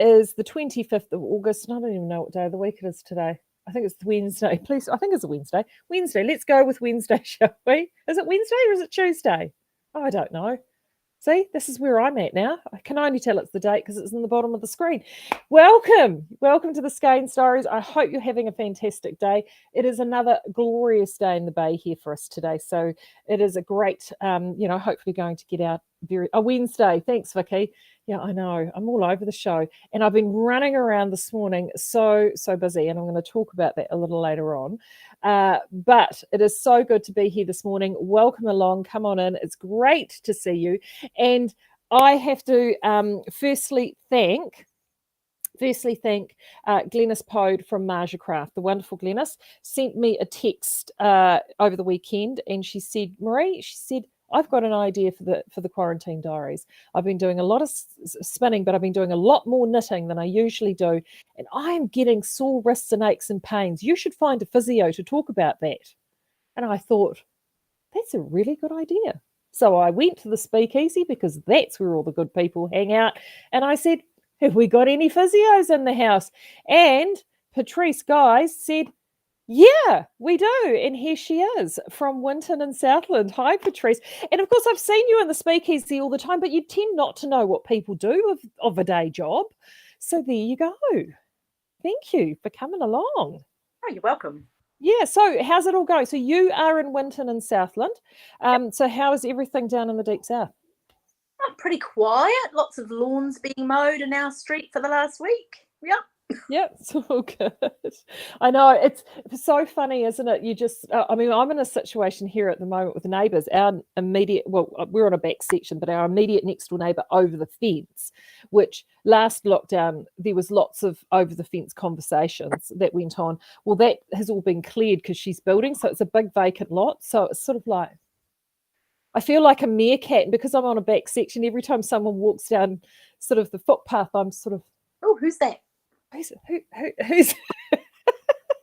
is the 25th of August, and I don't even know what day of the week it is today. I think it's Wednesday. Please, I think it's a Wednesday. Wednesday. Let's go with Wednesday, shall we? Is it Wednesday or is it Tuesday? Oh, I don't know. See, this is where I'm at now. I can only tell it's the date because it's in the bottom of the screen. Welcome to the Skeinz Diaries. I hope you're having a fantastic day. It is another glorious day in the bay here for us today. So it is a great, hopefully going to get out Wednesday. Thanks, Vicky. Yeah, I know. I'm all over the show. And I've been running around this morning so busy, and I'm going to talk about that a little later on. But it is so good to be here this morning. Welcome along. Come on in. It's great to see you. And I have to firstly thank Glenys Pode from Marja Craft. The wonderful Glenys sent me a text over the weekend, and she said, Marie, I've got an idea for the Quarantine Diaries. I've been doing a lot of spinning, but I've been doing a lot more knitting than I usually do, and I am getting sore wrists and aches and pains. You should find a physio to talk about that. And I thought, that's a really good idea. So I went to the speakeasy because that's where all the good people hang out, and I said, have we got any physios in the house? And Patrice, Guise, said, yeah, we do. And here she is from Winton and Southland. Hi, Patrice. And of course, I've seen you in the speakeasy all the time, but you tend not to know what people do of a day job. So there you go. Thank you for coming along. Oh, you're welcome. Yeah, so how's it all going? So you are in Winton and Southland. So how is everything down in the deep south? Oh, pretty quiet. Lots of lawns being mowed in our street for the last week. Yep. Yeah, it's all good. I know, it's so funny, isn't it? You just, I'm in a situation here at the moment with the neighbours. Our immediate, we're on a back section, but our immediate next door neighbour over the fence, which last lockdown, there was lots of over the fence conversations that went on. Well, that has all been cleared because she's building, so it's a big vacant lot. So it's sort of like, I feel like a meerkat, and because I'm on a back section, every time someone walks down sort of the footpath, I'm sort of, oh, who's that? Who's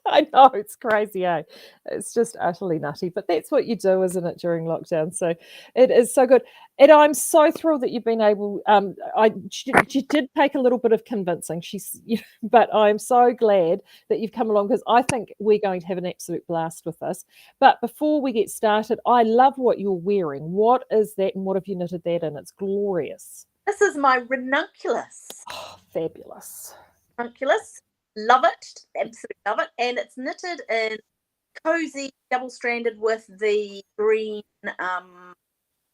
I know, it's crazy, eh? It's just utterly nutty, but that's what you do, isn't it, during lockdown? So it is so good. And I'm so thrilled that you've been able, she did take a little bit of convincing, but I'm so glad that you've come along because I think we're going to have an absolute blast with this. But before we get started, I love what you're wearing. What is that and what have you knitted that in? It's glorious. This is my ranunculus. Oh, fabulous. Ranunculus. Love it, absolutely love it, and it's knitted in cozy double-stranded with the green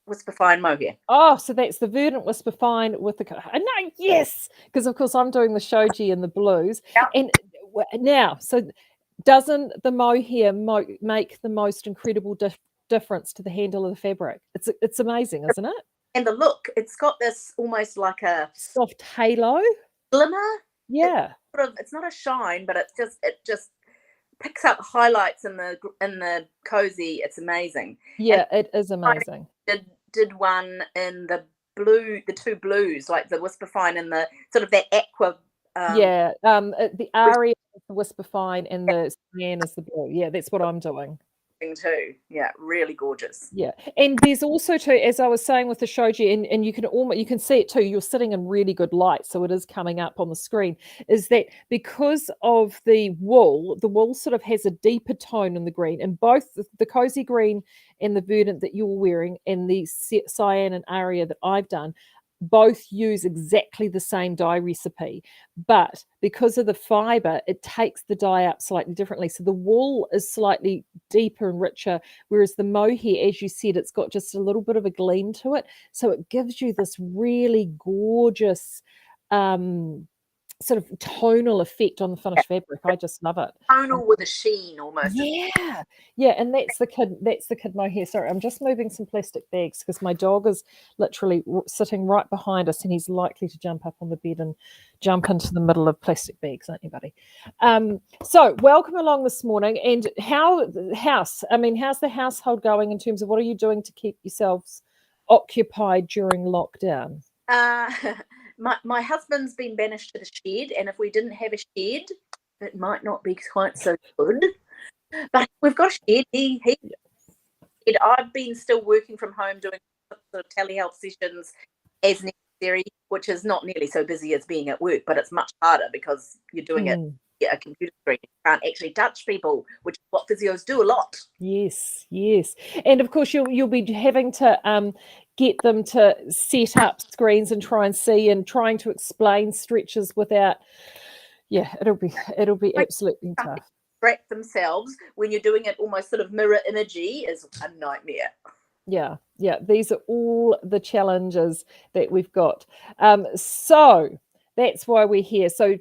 Whisper Fine mohair. Oh, so that's the verdant Whisper Fine with the no, yes, because of course I'm doing the shoji and the blues. Yeah. And now, so doesn't the mohair make the most incredible difference to the handle of the fabric? It's amazing, isn't it? And the look, it's got this almost like a soft halo glimmer. Yeah, it's not a shine, but it just picks up highlights in the cozy. It's amazing. Yeah, it is amazing. I did one in the blue, the two blues, like the Whisper Fine and the sort of that aqua. The aria is the Whisper Fine and the cyan is the blue. Yeah, that's what I'm doing too. Yeah, really gorgeous. Yeah, and there's also too, as I was saying with the shoji, and you can see it too. You're sitting in really good light, so it is coming up on the screen. Is that because of the wool? The wool sort of has a deeper tone in the green, and both the cozy green and the verdant that you're wearing, and the cyan and aria that I've done, both use exactly the same dye recipe, but because of the fiber, it takes the dye up slightly differently. So the wool is slightly deeper and richer, whereas the mohair, as you said, it's got just a little bit of a gleam to it. So it gives you this really gorgeous sort of tonal effect on the finished fabric. I just love it. Tonal with a sheen almost. Yeah, and that's the kid mohair. Sorry, I'm just moving some plastic bags because my dog is literally sitting right behind us, and he's likely to jump up on the bed and jump into the middle of plastic bags, aren't you, buddy? So welcome along this morning. And how's the household going in terms of what are you doing to keep yourselves occupied during lockdown? My husband's been banished to the shed, and if we didn't have a shed, it might not be quite so good. But we've got a shed. I've been still working from home, doing sort of telehealth sessions as secretary, which is not nearly so busy as being at work, but it's much harder because you're doing it at a computer screen. You can't actually touch people, which is what physios do a lot. Yes, yes. And of course you'll be having to get them to set up screens and try and see, and trying to explain stretches without, it'll be absolutely tough. Distract themselves when you're doing it almost sort of mirror imagey is a nightmare. Yeah, these are all the challenges that we've got. So that's why we're here. So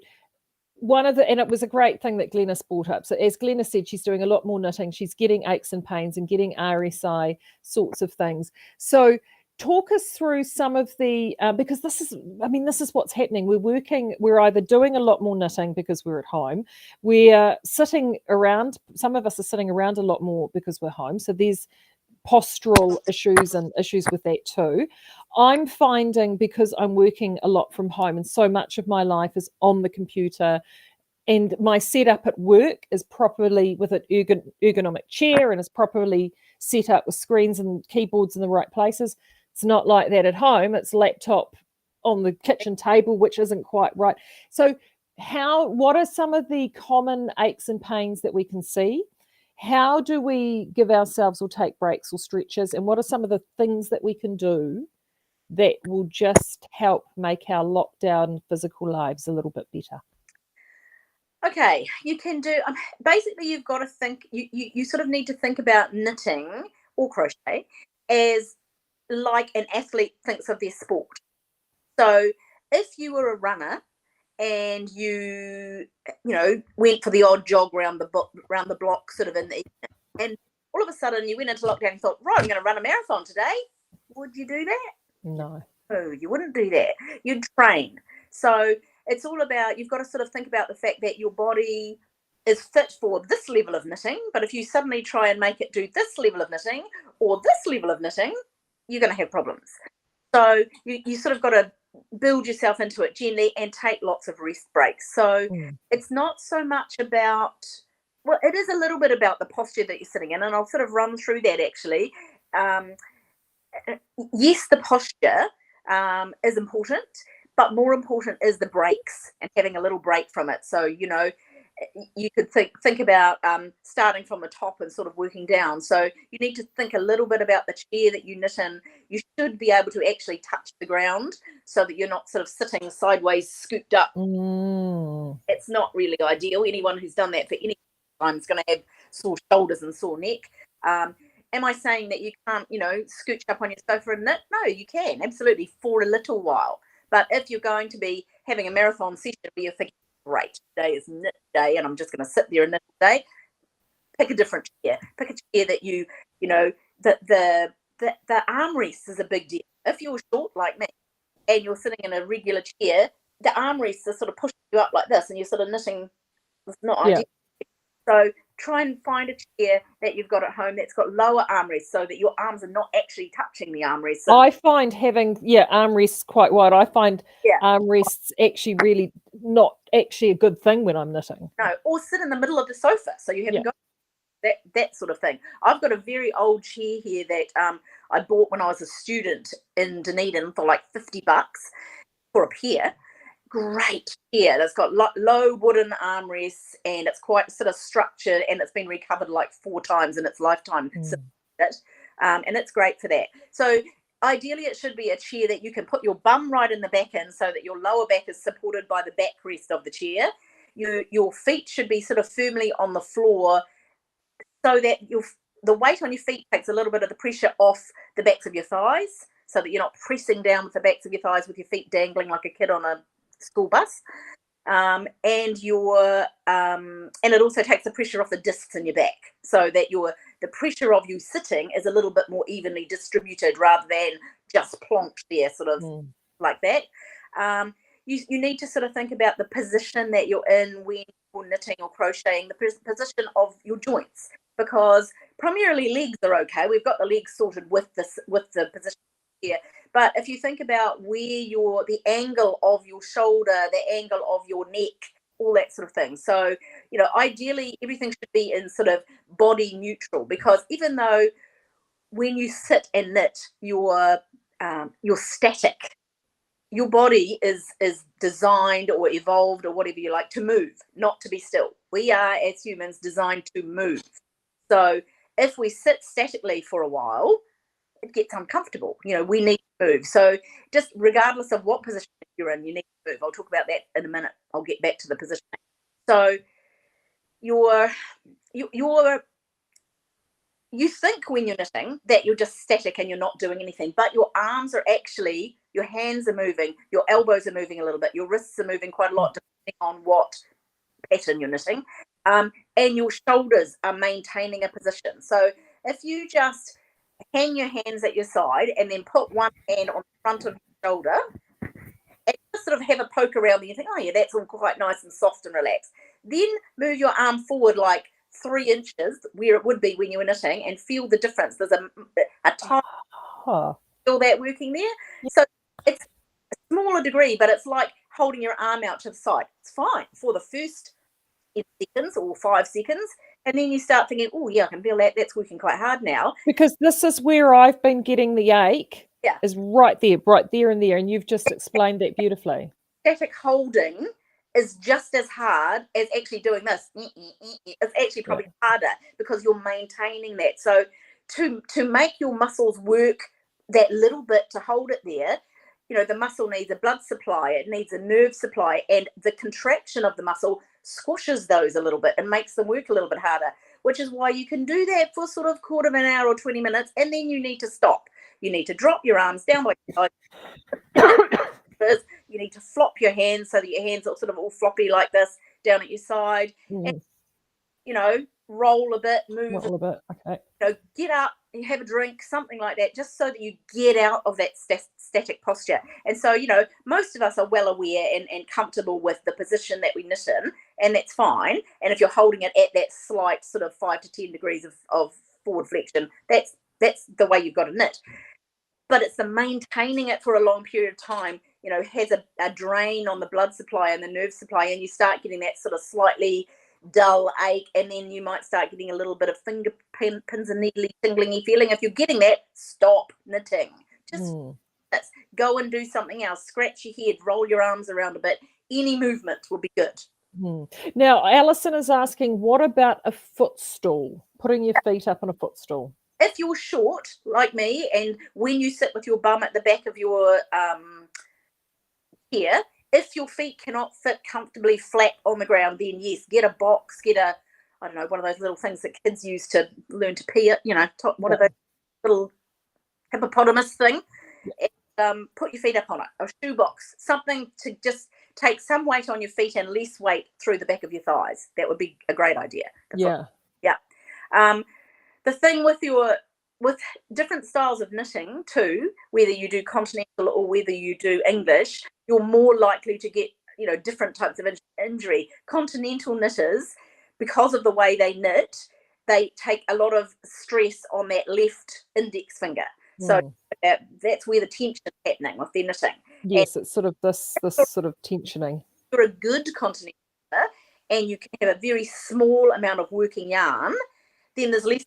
and it was a great thing that Glenys brought up. So as Glenys said, she's doing a lot more knitting. She's getting aches and pains and getting RSI sorts of things. So talk us through some of the, because this is what's happening. We're either doing a lot more knitting because we're at home. We're sitting around, some of us are sitting around a lot more because we're home. So there's postural issues and issues with that too. I'm finding, because I'm working a lot from home and so much of my life is on the computer, and my setup at work is properly with an ergonomic chair and is properly set up with screens and keyboards in the right places. It's not like that at home. It's laptop on the kitchen table, which isn't quite right. So what are some of the common aches and pains that we can see? How do we give ourselves or take breaks or stretches? And what are some of the things that we can do that will just help make our lockdown physical lives a little bit better? Okay, you can do, basically you've got to think, you sort of need to think about knitting or crochet as like an athlete thinks of their sport. So if you were a runner and you went for the odd jog around the block sort of in the evening, and all of a sudden you went into lockdown and thought, right, I'm going to run a marathon today, would you do that? No, you wouldn't do that. You'd train. So it's all about, you've got to sort of think about the fact that your body is fit for this level of knitting, but if you suddenly try and make it do this level of knitting or this level of knitting, you're going to have problems. So you sort of got to build yourself into it gently and take lots of rest breaks. So it's not so much about, well, it is a little bit about the posture that you're sitting in, and I'll sort of run through that actually. Yes, the posture is important, but more important is the breaks and having a little break from it. So, you could think about starting from the top and sort of working down. So you need to think a little bit about the chair that you knit in. You should be able to actually touch the ground so that you're not sort of sitting sideways, scooped up. It's not really ideal. Anyone who's done that for any time is going to have sore shoulders and sore neck. Am I saying that you can't, scooch up on your sofa and knit? No, you can, absolutely, for a little while. But if you're going to be having a marathon session where you're thinking, great, today is knit day and I'm just going to sit there and knit all day, pick a different chair. Pick a chair that the armrest is a big deal. If you're short like me and you're sitting in a regular chair, the armrests are sort of pushing you up like this and you're sort of knitting. It's not ideal. So try and find a chair that you've got at home that's got lower armrests so that your arms are not actually touching the armrests. I find having armrests quite wide. I find armrests actually really not actually a good thing when I'm knitting. No, or sit in the middle of the sofa so you haven't got that sort of thing. I've got a very old chair here that I bought when I was a student in Dunedin for like $50 for a pair. Great chair. It's got low wooden armrests and it's quite sort of structured, and it's been recovered like 4 times in its lifetime. And it's great for that. So ideally it should be a chair that you can put your bum right in the back in so that your lower back is supported by the backrest of the chair. Your feet should be sort of firmly on the floor so that the weight on your feet takes a little bit of the pressure off the backs of your thighs so that you're not pressing down with the backs of your thighs with your feet dangling like a kid on a school bus. And it also takes the pressure off the discs in your back so that the pressure of you sitting is a little bit more evenly distributed rather than just plonked there sort of like that. You need to sort of think about the position that you're in when you're knitting or crocheting, the position of your joints, because primarily legs are okay. We've got the legs sorted with the position here. But if you think about where the angle of your shoulder, the angle of your neck, all that sort of thing. So, ideally everything should be in sort of body neutral, because even though when you sit and knit, you're static, your body is designed or evolved or whatever you like to move, not to be still. We are, as humans, designed to move. So if we sit statically for a while, it gets uncomfortable. We need to move. So just regardless of what position you're in, you need to move. I'll talk about that in a minute. I'll get back to the positioning. So you think when you're knitting that you're just static and you're not doing anything, but your arms are actually, your hands are moving, your elbows are moving a little bit, your wrists are moving quite a lot depending on what pattern you're knitting, and your shoulders are maintaining a position. So if you just hang your hands at your side and then put one hand on the front of your shoulder and just sort of have a poke around and you think, oh yeah, that's all quite nice and soft and relaxed. Then move your arm forward like 3 inches where it would be when you were knitting and feel the difference. There's a tiny feel that working there. So it's a smaller degree, but it's like holding your arm out to the side. It's fine for the first 10 seconds or 5 seconds. And then you start thinking, oh yeah, I can feel that. That's working quite hard now. Because this is where I've been getting the ache. Yeah. Is right there and there. And you've just explained that beautifully. Static holding is just as hard as actually doing this. It's actually probably harder because you're maintaining that. So to make your muscles work that little bit to hold it there, the muscle needs a blood supply, it needs a nerve supply, and the contraction of the muscle squashes those a little bit and makes them work a little bit harder, which is why you can do that for sort of quarter of an hour or 20 minutes, and then you need to stop. You need to drop your arms down by your side. You need to flop your hands so that your hands are sort of all floppy like this down at your side. And, roll a bit, move a little bit. Okay. Get up, you have a drink, something like that, just so that you get out of that static posture. And so, most of us are well aware and comfortable with the position that we knit in, and that's fine. And if you're holding it at that slight sort of 5 to 10 degrees of forward flexion, that's the way you've got to knit. But it's the maintaining it for a long period of time, has a drain on the blood supply and the nerve supply, and you start getting that sort of slightly dull ache, and then you might start getting a little bit of finger pins and needly tinglingy feeling. If you're getting that, stop knitting. Just go and do something else. Scratch your head, roll your arms around a bit. Any movement will be good. Now, Alison is asking, what about a footstool? Putting your feet up on a footstool. If you're short, like me, and when you sit with your bum at the back of your chair, if your feet cannot fit comfortably flat on the ground, then yes, get a box, get one of those little things that kids use to learn to pee it, one of those little hippopotamus thing, and put your feet up on it, a shoe box, something to just take some weight on your feet and less weight through the back of your thighs. That would be a great idea. The thing with different styles of knitting too, whether you do continental or whether you do English, you're more likely to get, different types of injury. Continental knitters, because of the way they knit, they take a lot of stress on that left index finger. So that's where the tension is happening with their knitting. Yes, it's sort of this sort of tensioning. If you're a good continental knitter and you can have a very small amount of working yarn, then there's less.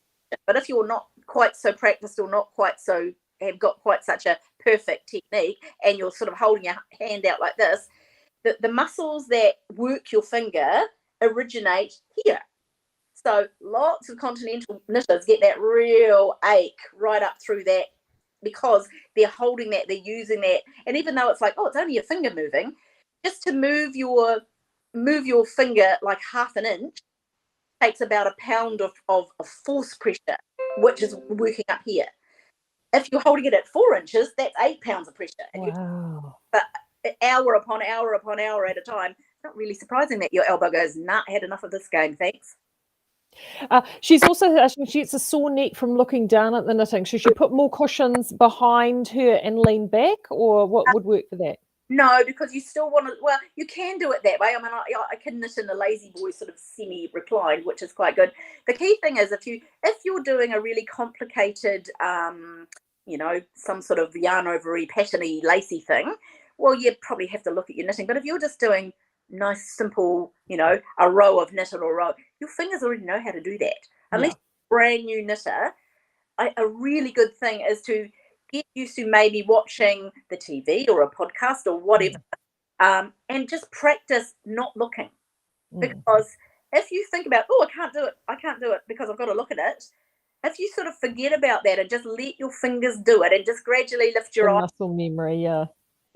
But if you're not quite so practiced or not quite so have got quite such a perfect technique, and you're sort of holding your hand out like this, the muscles that work your finger originate here. So lots of continental knitters get that real ache right up through that because they're holding that, they're using that. And even though it's like, oh, it's only your finger moving, just to move your finger like half an inch takes about a pound of force pressure, which is working up here. If you're holding it at 4 inches, that's 8 pounds of pressure. Wow. But hour upon hour upon hour at a time, it's not really surprising that your elbow goes, nah, had enough of this game, thanks. She's also asking, she gets a sore neck from looking down at the knitting. Should she put more cushions behind her and lean back, or what would work for that? No, because you still want to, well, you can do it that way. I mean, I can knit in a lazy boy sort of semi-reclined, which is quite good. The key thing is if you're doing a really complicated, some sort of yarn overy, patterny, lacy thing, well, you'd probably have to look at your knitting. But if you're just doing nice, simple, a row of knitted or row, your fingers already know how to do that. Unless you're a brand new knitter, a really good thing is to get used to maybe watching the TV or a podcast or whatever, and just practice not looking. Because if you think about, oh, I can't do it because I've got to look at it. If you sort of forget about that and just let your fingers do it and just gradually lift your eyes, muscle memory,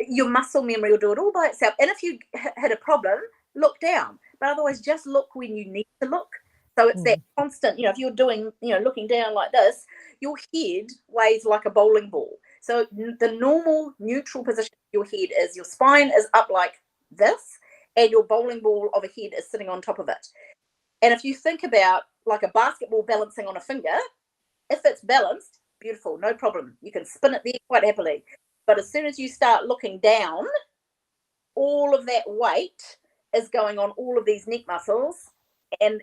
your muscle memory will do it all by itself. And if you hit a problem, look down. But otherwise, just look when you need to look. So it's that constant, if you're doing, looking down like this, your head weighs like a bowling ball. So the normal neutral position of your head is your spine is up like this, and your bowling ball of a head is sitting on top of it. And if you think about like a basketball balancing on a finger, if it's balanced, beautiful, no problem. You can spin it there quite happily. But as soon as you start looking down, all of that weight is going on all of these neck muscles, and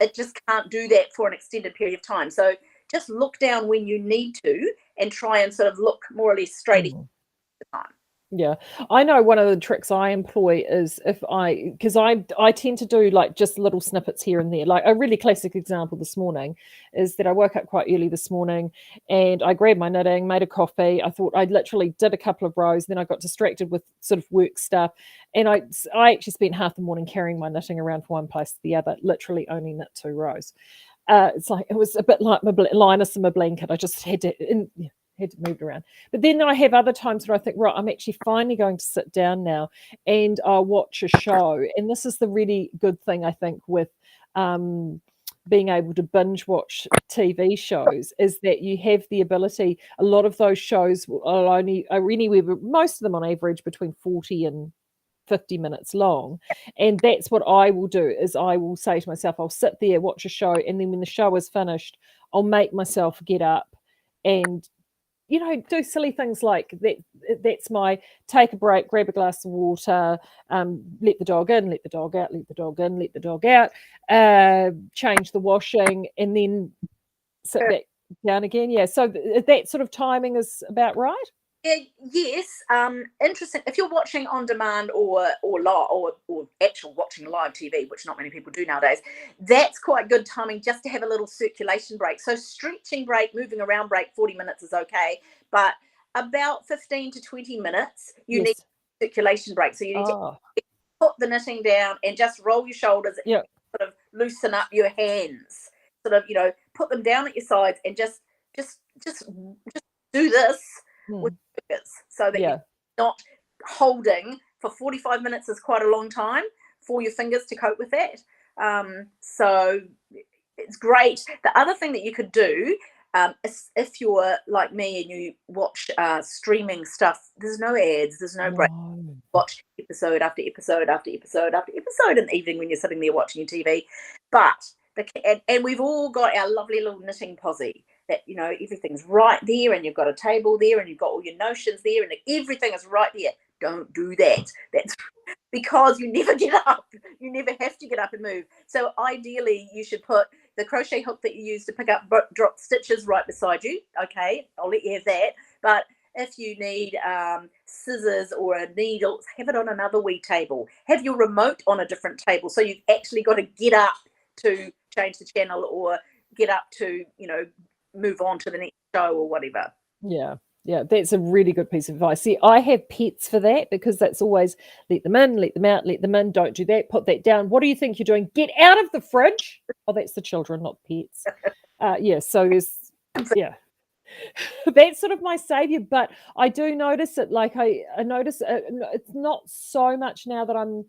it just can't do that for an extended period of time. So just look down when you need to and try and sort of look more or less straight ahead at the time. Yeah, I know one of the tricks I employ is because I tend to do like just little snippets here and there. Like a really classic example this morning is that I woke up quite early this morning and I grabbed my knitting, made a coffee. I thought I literally did a couple of rows, then I got distracted with sort of work stuff, and I actually spent half the morning carrying my knitting around from one place to the other. Literally only knit 2 rows. It's like it was a bit like my Linus and my blanket. I just had to move it around. But then I have other times where I think, right, I'm actually finally going to sit down now and I'll watch a show. And this is the really good thing, I think, with being able to binge watch TV shows, is that you have the ability. A lot of those shows are anywhere, but most of them on average between 40 and 50 minutes long. And that's what I will do, is I will say to myself, I'll sit there, watch a show, and then when the show is finished, I'll make myself get up and do silly things like that. That's my take a break, grab a glass of water, let the dog in, let the dog out, let the dog in, let the dog out, change the washing, and then sit back down again. Yeah, so that sort of timing is about right. Yes, interesting. If you're watching on demand or actual watching live TV, which not many people do nowadays, that's quite good timing just to have a little circulation break. So stretching break, moving around break, 40 minutes is okay, but about 15 to 20 minutes, you need circulation break. So you need to put the knitting down and just roll your shoulders and sort of loosen up your hands. Sort of, put them down at your sides and just do this with fingers, so that you're not holding for 45 minutes is quite a long time for your fingers to cope with that. So it's great. The other thing that you could do, if you're like me and you watch streaming stuff, there's no ads, there's no break. Watch episode after episode after episode after episode in the evening when you're sitting there watching your TV. But and we've all got our lovely little knitting posse that everything's right there, and you've got a table there, and you've got all your notions there, and everything is right there. Don't do that. That's because you never get up. You never have to get up and move. So ideally, you should put the crochet hook that you use to pick up drop stitches right beside you. Okay, I'll let you have that. But if you need scissors or a needle, have it on another wee table. Have your remote on a different table, so you've actually got to get up to change the channel or get up to move on to the next show or whatever. Yeah, that's a really good piece of advice. See, I have pets for that, because that's always let them in, let them out, let them in, don't do that, put that down. What do you think you're doing? Get out of the fridge. Oh, that's the children, not pets. So there's that's sort of my savior. But I do notice it, like I notice it's not so much now that I'm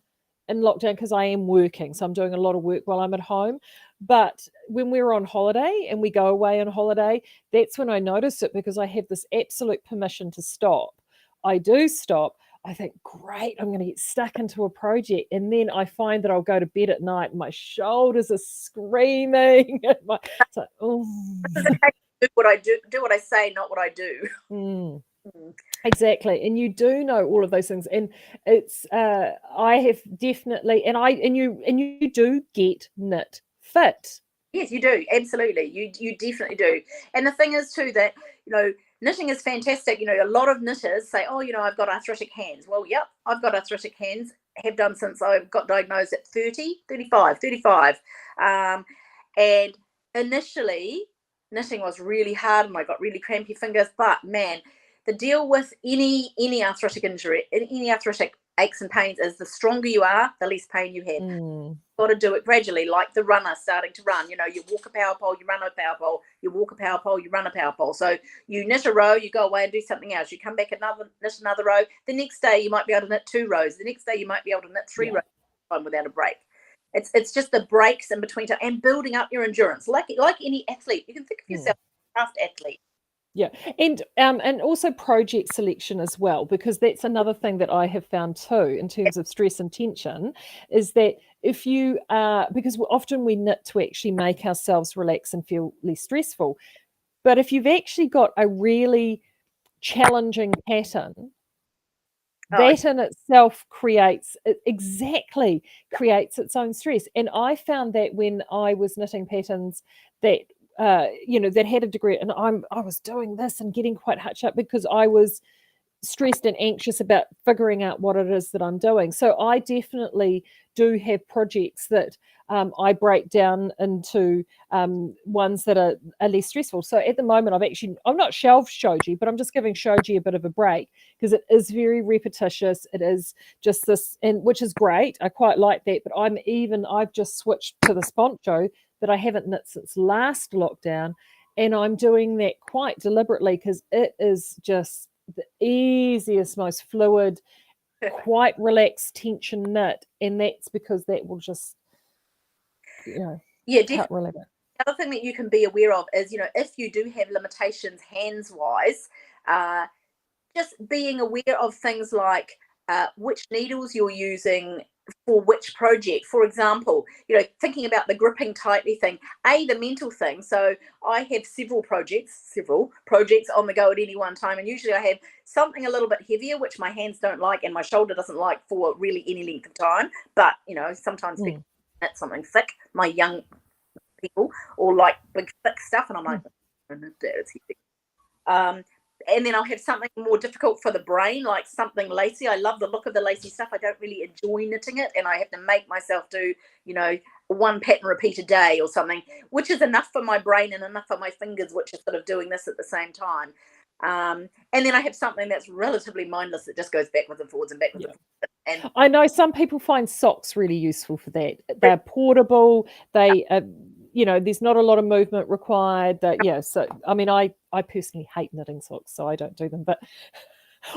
in lockdown, because I am working, so I'm doing a lot of work while I'm at home. But when we're on holiday and we go away on holiday, that's when I notice it, because I have this absolute permission to stop. I do stop. I think, great, I'm going to get stuck into a project. And then I find that I'll go to bed at night and my shoulders are screaming. It's like, oh. Do what I say, not what I do. Exactly. And you do know all of those things, and it's I have definitely, and you do get knit fit. Yes, you do, absolutely. You definitely do. And the thing is too that knitting is fantastic. A lot of knitters say, oh, I've got arthritic hands. Well, yep, I've got arthritic hands, have done since I got diagnosed at 35. And initially knitting was really hard and I got really crampy fingers. But man, the deal with any arthritic injury, any arthritic aches and pains is the stronger you are, the less pain you have. Got to do it gradually, like the runner starting to run. You know, you walk a power pole, you run a power pole, you walk a power pole, you run a power pole. So you knit a row, you go away and do something else. You come back knit another row. The next day you might be able to knit 2 rows. The next day you might be able to knit 3 rows without a break. It's just the breaks in between and building up your endurance. Like any athlete, you can think of yourself as a fast athlete. Yeah, and also project selection as well, because that's another thing that I have found too in terms of stress and tension, is that if you because often we knit to actually make ourselves relax and feel less stressful, but if you've actually got a really challenging pattern, that in itself creates its own stress. And I found that when I was knitting patterns that that had a degree, and I was doing this and getting quite hutched up because I was stressed and anxious about figuring out what it is that I'm doing. So I definitely do have projects that I break down into ones that are less stressful. So at the moment, I'm not shelved shoji, but I'm just giving shoji a bit of a break because it is very repetitious. It is just this, and which is great. I quite like that. But I've just switched to the sponcho that I haven't knit since last lockdown, and I'm doing that quite deliberately because it is just the easiest, most fluid, quite relaxed tension knit, and that's because that will just help relieve it. The other thing that you can be aware of is, if you do have limitations hands wise, just being aware of things like which needles you're using for which project. For example, thinking about the gripping tightly thing, the mental thing. So I have several projects on the go at any one time, and usually I have something a little bit heavier which my hands don't like and my shoulder doesn't like for really any length of time. But sometimes people knit something thick, my young people, or like big thick stuff, and I'm like, it's heavy. And then I'll have something more difficult for the brain, like something lacy. I love the look of the lacy stuff. I don't really enjoy knitting it, and I have to make myself do, one pattern repeat a day or something, which is enough for my brain and enough for my fingers, which are sort of doing this at the same time. And then I have something that's relatively mindless that just goes backwards and forwards and backwards and forwards. And I know some people find socks really useful for that. They're portable. They there's not a lot of movement required. So I mean, I personally hate knitting socks, so I don't do them. But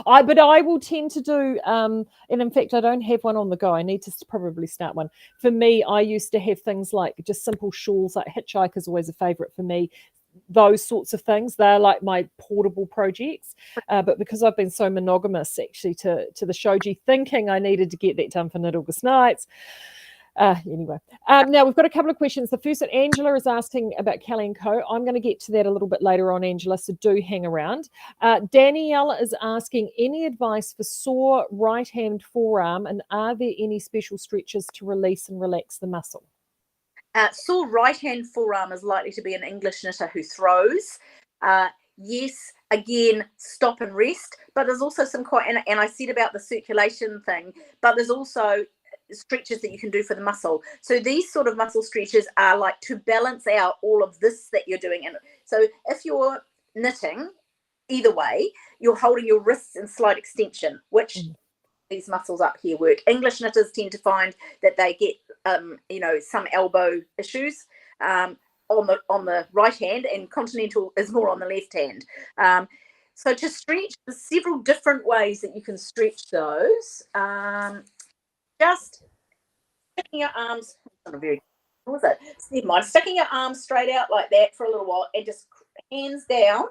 I will tend to do, and in fact, I don't have one on the go. I need to probably start one. For me, I used to have things like just simple shawls, like hitchhiker's always a favorite for me. Those sorts of things, they're like my portable projects. But because I've been so monogamous actually to the shoji, thinking I needed to get that done for Knit August Nights. Anyway, now we've got a couple of questions. The first that Angela is asking about Kelly & Co. I'm going to get to that a little bit later on, Angela, so do hang around. Danielle is asking, any advice for sore right hand forearm, and are there any special stretches to release and relax the muscle? Sore right hand forearm is likely to be an English knitter who throws. Yes, again, stop and rest, but there's also some and I said about the circulation thing, but there's also stretches that you can do for the muscle. So these sort of muscle stretches are like to balance out all of this that you're doing. And so if you're knitting, either way, you're holding your wrists in slight extension, which these muscles up here work. English knitters tend to find that they get some elbow issues on the right hand, and continental is more on the left hand. So to stretch, there's several different ways that you can stretch those. Just sticking your arms, sticking your arms straight out like that for a little while, and just hands down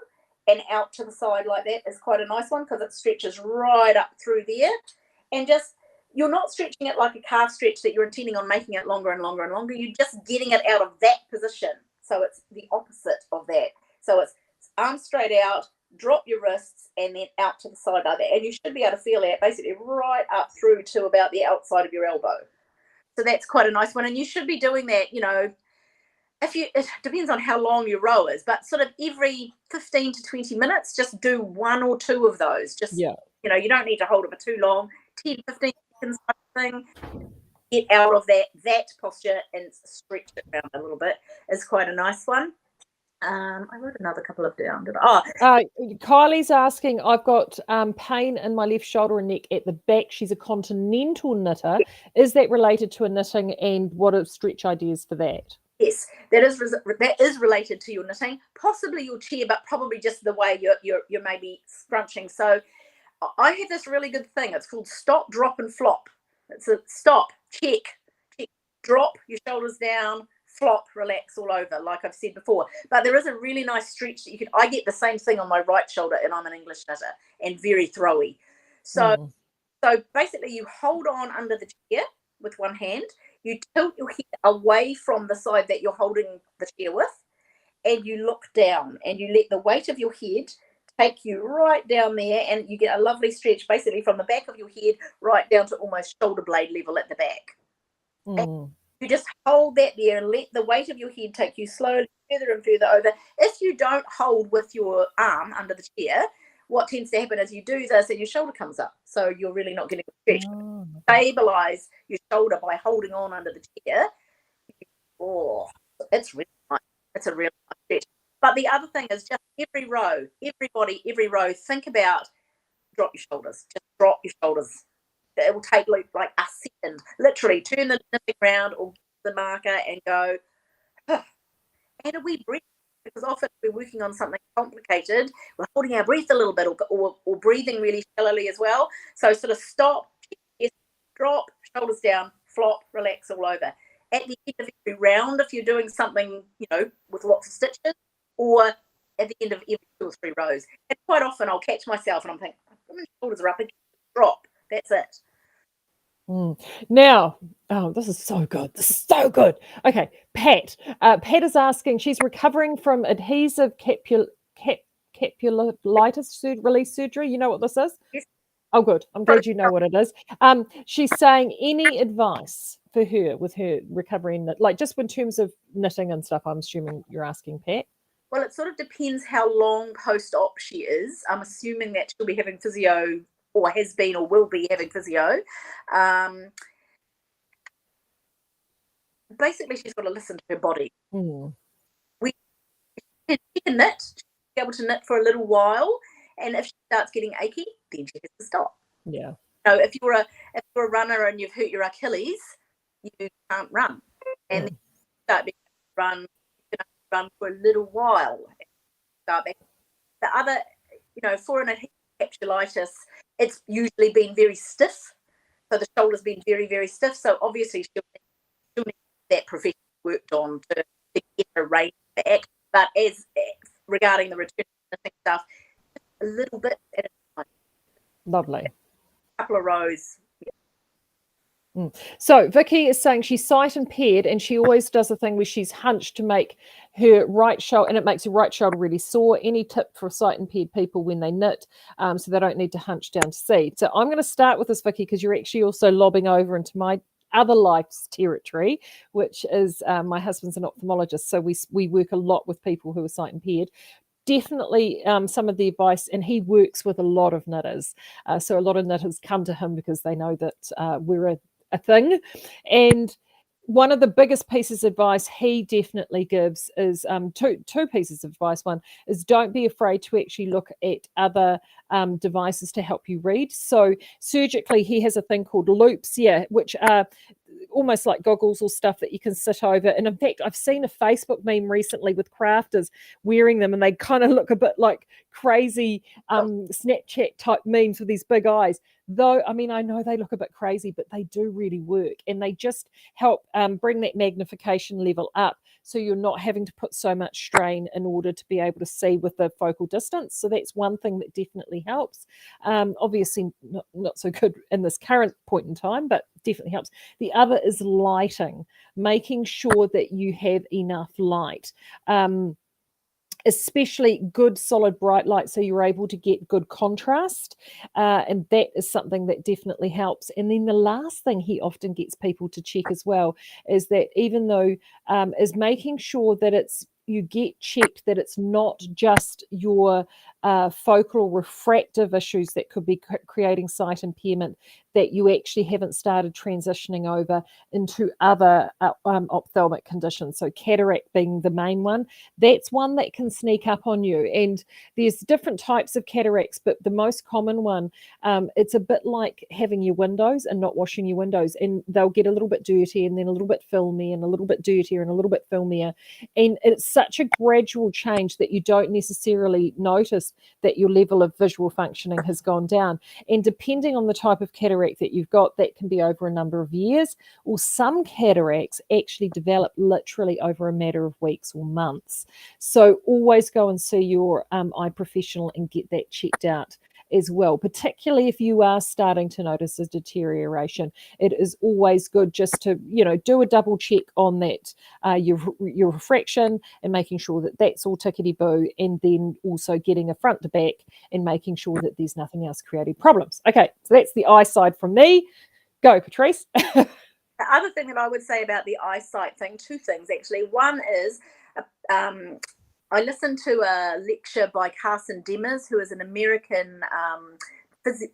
and out to the side like that is quite a nice one because it stretches right up through there. And just, you're not stretching it like a calf stretch that you're intending on making it longer and longer and longer. You're just getting it out of that position. So it's the opposite of that. So it's arms straight out, drop your wrists, and then out to the side like that. And you should be able to feel that basically right up through to about the outside of your elbow. So that's quite a nice one. And you should be doing that, it depends on how long your row is, but sort of every 15 to 20 minutes, just do 1 or 2 of those. You don't need to hold it for too long. 10, 15 seconds thing. Get out of that posture and stretch it around a little bit is quite a nice one. I wrote another couple of down. Oh, Kylie's asking, I've got pain in my left shoulder and neck at the back. She's a continental knitter. Is that related to a knitting, and what are stretch ideas for that? yes, that is related to your knitting, possibly your chair, but probably just the way you're maybe scrunching. So I have this really good thing. It's called stop, drop, and flop. It's a stop, check, drop your shoulders down, flop, relax all over, like I've said before. But there is a really nice stretch that I get the same thing on my right shoulder, and I'm an English knitter and very throwy. So basically you hold on under the chair with one hand, you tilt your head away from the side that you're holding the chair with, and you look down and you let the weight of your head take you right down there, and you get a lovely stretch basically from the back of your head right down to almost shoulder blade level at the back. And you just hold that there and let the weight of your head take you slowly further and further over. If you don't hold with your arm under the chair, what tends to happen is you do this and your shoulder comes up. So you're really not getting a stretch. Stabilize your shoulder by holding on under the chair. Oh, it's really nice. It's a really nice stretch. But the other thing is just every row, think about drop your shoulders. Just drop your shoulders. It will take like a second. Literally turn the knitting around or the marker and go, and a wee breath. Because often we're working on something complicated, we're holding our breath a little bit or breathing really shallowly as well. So sort of stop, drop, shoulders down, flop, relax all over. At the end of every round, if you're doing something, with lots of stitches, or at the end of every 2 or 3 rows. And quite often I'll catch myself and I'm thinking, my shoulders are up again, drop. That's it. Now, this is so good. This is so good. Okay, Pat. Pat is asking, she's recovering from adhesive capsulitis release surgery. You know what this is? Yes. Oh, good. I'm glad you know what it is. She's saying, any advice for her with her recovery, like just in terms of knitting and stuff, I'm assuming you're asking, Pat? Well, it sort of depends how long post-op she is. I'm assuming that she'll be having physio, or has been or will be having physio. Basically, she's got to listen to her body. She can knit. She'll be able to knit for a little while, and if she starts getting achy, then she has to stop. Yeah. If you're a runner and you've hurt your Achilles, you can't run, and then you start being able to run. You can run for a little while. Start back. The other, for an adhesive capsulitis, it's usually been very stiff. So the shoulder's been very, very stiff. So obviously she'll need that profession worked on to get her range back. But as regarding the return stuff, a little bit at a time. Lovely. A couple of rows. So Vicky is saying she's sight impaired, and she always does a thing where she's hunched to make her right shoulder, and it makes her right shoulder really sore. Any tip for sight impaired people when they knit, so they don't need to hunch down to see? So I'm going to start with this, Vicky, because you're actually also lobbing over into my other life's territory, which is my husband's an ophthalmologist, so we work a lot with people who are sight impaired. Definitely some of the advice, and he works with a lot of knitters, so a lot of knitters come to him because they know that we're a thing. And one of the biggest pieces of advice he definitely gives is two pieces of advice. One is, don't be afraid to actually look at other devices to help you read. So surgically, he has a thing called loops, which are almost like goggles or stuff that you can sit over. And in fact, I've seen a Facebook meme recently with crafters wearing them, and they kind of look a bit like crazy Snapchat type memes with these big eyes. Though, I mean, I know they look a bit crazy, but they do really work, and they just help bring that magnification level up, so you're not having to put so much strain in order to be able to see with the focal distance. So that's one thing that definitely helps. Obviously not so good in this current point in time, but definitely helps. The other is lighting, making sure that you have enough light. Especially good solid bright light, so you're able to get good contrast, and that is something that definitely helps. And then the last thing he often gets people to check as well is that, even though is making sure that you get checked that it's not just your focal or refractive issues that could be creating sight impairment, that you actually haven't started transitioning over into other ophthalmic conditions. So cataract being the main one, that's one that can sneak up on you. And there's different types of cataracts, but the most common one, it's a bit like having your windows and not washing your windows, and they'll get a little bit dirty and then a little bit filmy and a little bit dirtier and a little bit filmier. And it's such a gradual change that you don't necessarily notice that your level of visual functioning has gone down. And depending on the type of cataract that you've got, that can be over a number of years, or some cataracts actually develop literally over a matter of weeks or months. So always go and see your eye professional and get that checked out as well, particularly if you are starting to notice a deterioration. It is always good just to, do a double check on that, your refraction, and making sure that that's all tickety-boo, and then also getting a front to back and making sure that there's nothing else creating problems. Okay, so that's the eye side from me. Go, Patrice. The other thing that I would say about the eyesight thing, two things actually. One is, I listened to a lecture by Carson Demers, who is an American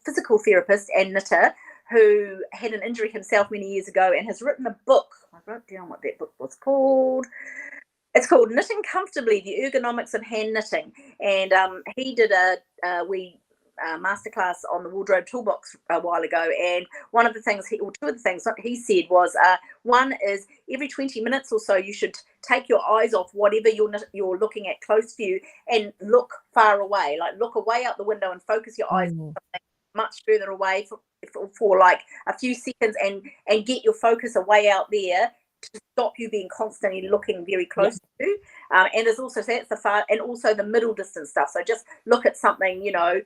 physical therapist and knitter, who had an injury himself many years ago and has written a book. I wrote down what that book was called. It's called Knitting Comfortably, The Ergonomics of Hand Knitting. And he did a masterclass on the wardrobe toolbox a while ago, and two of the things he said was, one is every 20 minutes or so you should take your eyes off whatever you're looking at close view and look far away, like look away out the window and focus your eyes on something much further away for like a few seconds, and get your focus away out there to stop you being constantly looking very close to you. And there's also, so that's the far, and also the middle distance stuff. So just look at something, I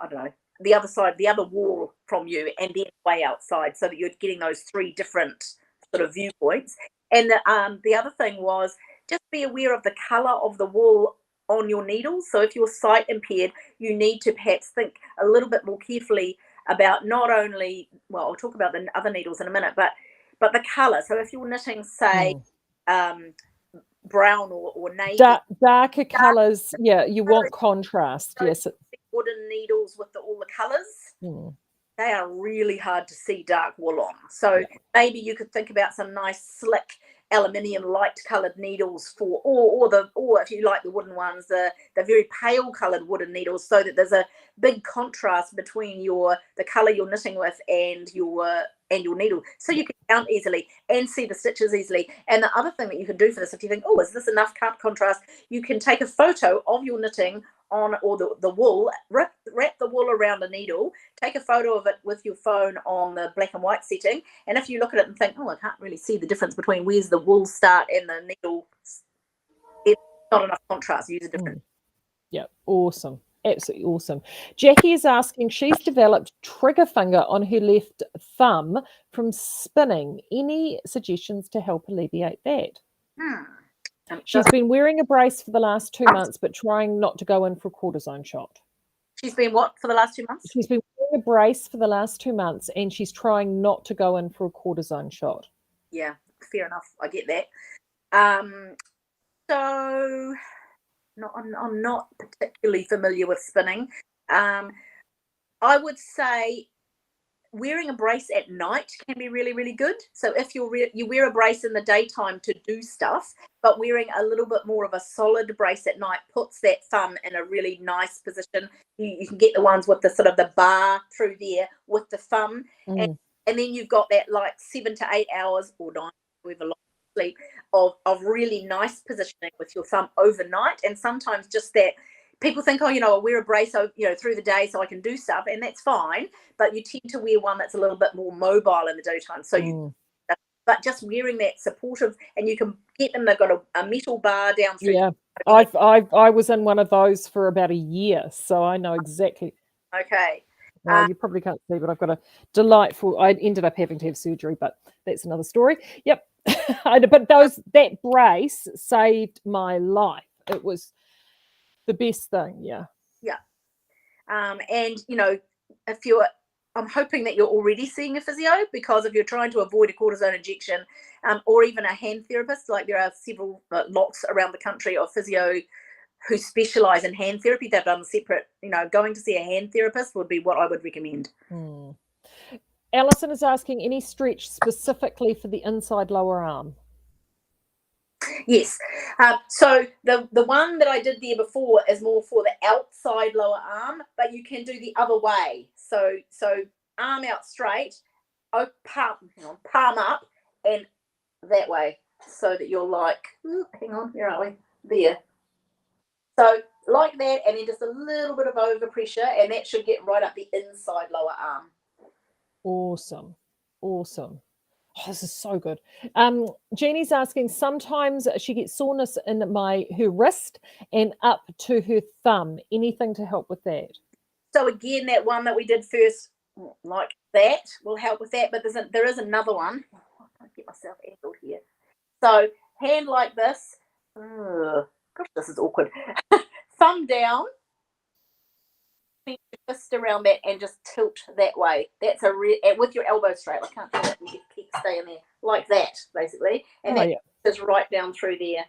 don't know, the other side, the other wall from you, and then way outside, so that you're getting those three different sort of viewpoints. And the other thing was, just be aware of the colour of the wool on your needles. So if you're sight impaired, you need to perhaps think a little bit more carefully about not only, well, I'll talk about the other needles in a minute, but the colour. So if you're knitting, say, brown or navy, darker colours, you want contrast. Yes, wooden needles with all the colours, they are really hard to see dark wool on. So maybe you could think about some nice slick aluminium light coloured needles for, or if you like the wooden ones, the very pale coloured wooden needles, so that there's a big contrast between the colour you're knitting with and your needle, so you can count easily and see the stitches easily. And the other thing that you can do for this, if you think, oh, is this enough contrast, you can take a photo of your knitting on, or the wool, wrap the wool around a needle, take a photo of it with your phone on the black and white setting, and if you look at it and think, oh, I can't really see the difference between where's the wool start and the needle, it's not enough contrast, use a different. Awesome. Absolutely awesome. Jackie is asking, she's developed trigger finger on her left thumb from spinning. Any suggestions to help alleviate that? She's been wearing a brace for the last 2 months, but trying not to go in for a cortisone shot. She's been what for the last 2 months? She's been wearing a brace for the last 2 months, and she's trying not to go in for a cortisone shot. Yeah, fair enough. I get that. So... No, I'm not particularly familiar with spinning. I would say wearing a brace at night can be really, really good. So if you wear a brace in the daytime to do stuff, but wearing a little bit more of a solid brace at night puts that thumb in a really nice position. You can get the ones with the sort of the bar through there with the thumb, and then you've got that like 7 to 8 hours or 9, however long sleep of really nice positioning with your thumb overnight. And sometimes just that, people think, oh, I'll wear a brace, through the day so I can do stuff, and that's fine. But you tend to wear one that's a little bit more mobile in the daytime. So but just wearing that supportive, and you can get them. They've got a metal bar down through. Yeah, I was in one of those for about a year, so I know exactly. Okay. Well, you probably can't see, but I've got a delightful. I ended up having to have surgery, but that's another story. Yep. But that brace saved my life. It was the best thing. Yeah. And I'm hoping that you're already seeing a physio, because if you're trying to avoid a cortisone injection, or even a hand therapist, like there are several lots around the country of physio who specialise in hand therapy. They've done separate, going to see a hand therapist would be what I would recommend. Alison is asking, any stretch specifically for the inside lower arm? Yes. So the one that I did there before is more for the outside lower arm, but you can do the other way. So arm out straight, palm up, and that way, so that you're like, hang on, where are we? There. So like that, and then just a little bit of overpressure, and that should get right up the inside lower arm. Awesome. Oh, this is so good. Jeannie's asking, sometimes she gets soreness in her wrist and up to her thumb. Anything to help with that? So again, that one that we did first, like that, will help with that. But there is another one. I'll get myself angled here. So hand like this. Gosh, this is awkward. Thumb down. Fist around that and just tilt that way. That's with your elbow straight. I can't do that. You keep staying there like that, basically, and that is right down through there.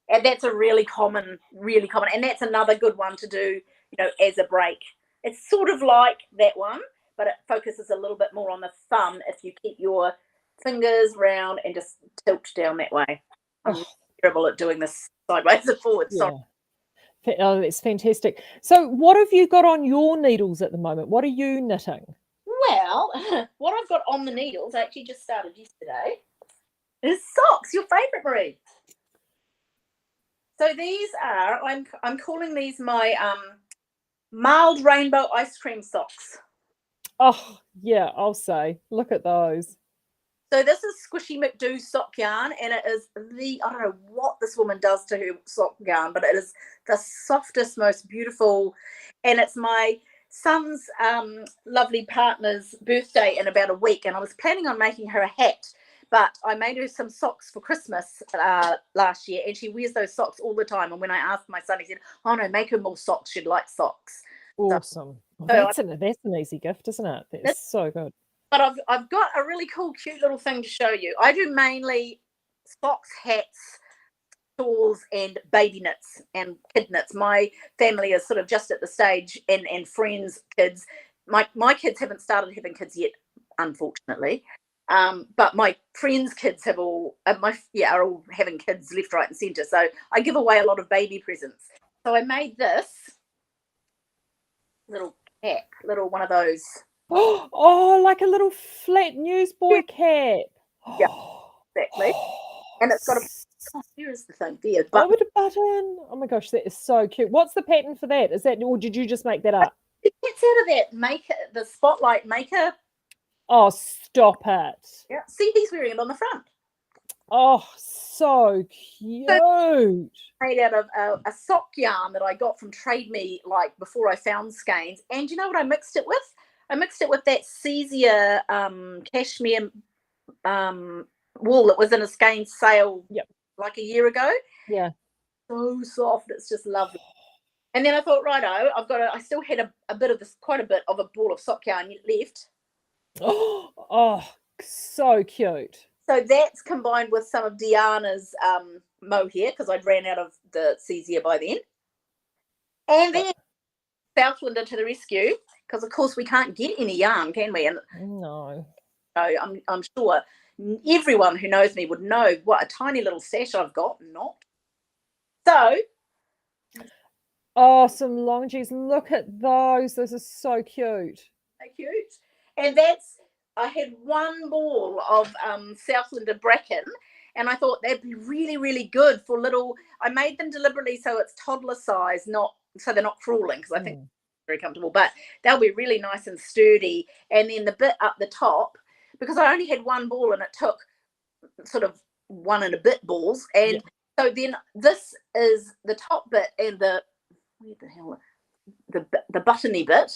And that's a really common, and that's another good one to do, as a break. It's sort of like that one, but it focuses a little bit more on the thumb if you keep your fingers round and just tilt down that way. I'm terrible at doing this sideways and forwards. Yeah. Oh, it's fantastic. So what have you got on your needles at the moment? What are you knitting? Well, what I've got on the needles, I actually just started yesterday, is socks. Your favourite, Marie. So these are, I'm calling these my mild rainbow ice cream socks. Oh, yeah, I'll say. Look at those. So this is Squishy McDo sock yarn, and it is I don't know what this woman does to her sock yarn, but it is the softest, most beautiful, and it's my son's lovely partner's birthday in about a week, and I was planning on making her a hat, but I made her some socks for Christmas last year, and she wears those socks all the time, and when I asked my son, he said, oh no, make her more socks, she'd like socks. Awesome. That's an easy gift, isn't it? That's so good. But I've got a really cool, cute little thing to show you. I do mainly socks, hats, shawls, and baby knits and kid knits. My family is sort of just at the stage, and friends' kids. My kids haven't started having kids yet, unfortunately. But my friends' kids are all having kids left, right, and centre. So I give away a lot of baby presents. So I made this little cap, little one of those. Oh, like a little flat newsboy cap. Yeah, exactly. And it's got here's the thing there. With a button. Oh my gosh, that is so cute. What's the pattern for that? Is that, or did you just make that up? It's out of that the Spotlight maker. Oh, stop it. Yeah. See, he's wearing it on the front. Oh, so cute. Made out of a sock yarn that I got from Trade Me, like before I found Skeinz. And you know what I mixed it with? I mixed it with that Caesar cashmere wool that was in a Skeinz sale like a year ago. Yeah. So soft. It's just lovely. And then I thought, righto, I still had quite a bit of a ball of sock yarn left. Oh, so cute. So that's combined with some of Deanna's mohair, because I'd ran out of the Caesar by then. And then Southlander to the rescue, because of course we can't get any yarn, can we? And no. So I'm sure everyone who knows me would know what a tiny little stash I've got. Not. So. Oh, some longies. Look at those. Those are so cute. So cute. And I had one ball of Southlander bracken, and I thought that'd be really, really good for little. I made them deliberately so it's toddler size, so they're not crawling, because I think they're very comfortable, but they'll be really nice and sturdy. And then the bit up the top, because I only had one ball and it took sort of 1 and a bit balls, and so then this is the top bit, and the buttony bit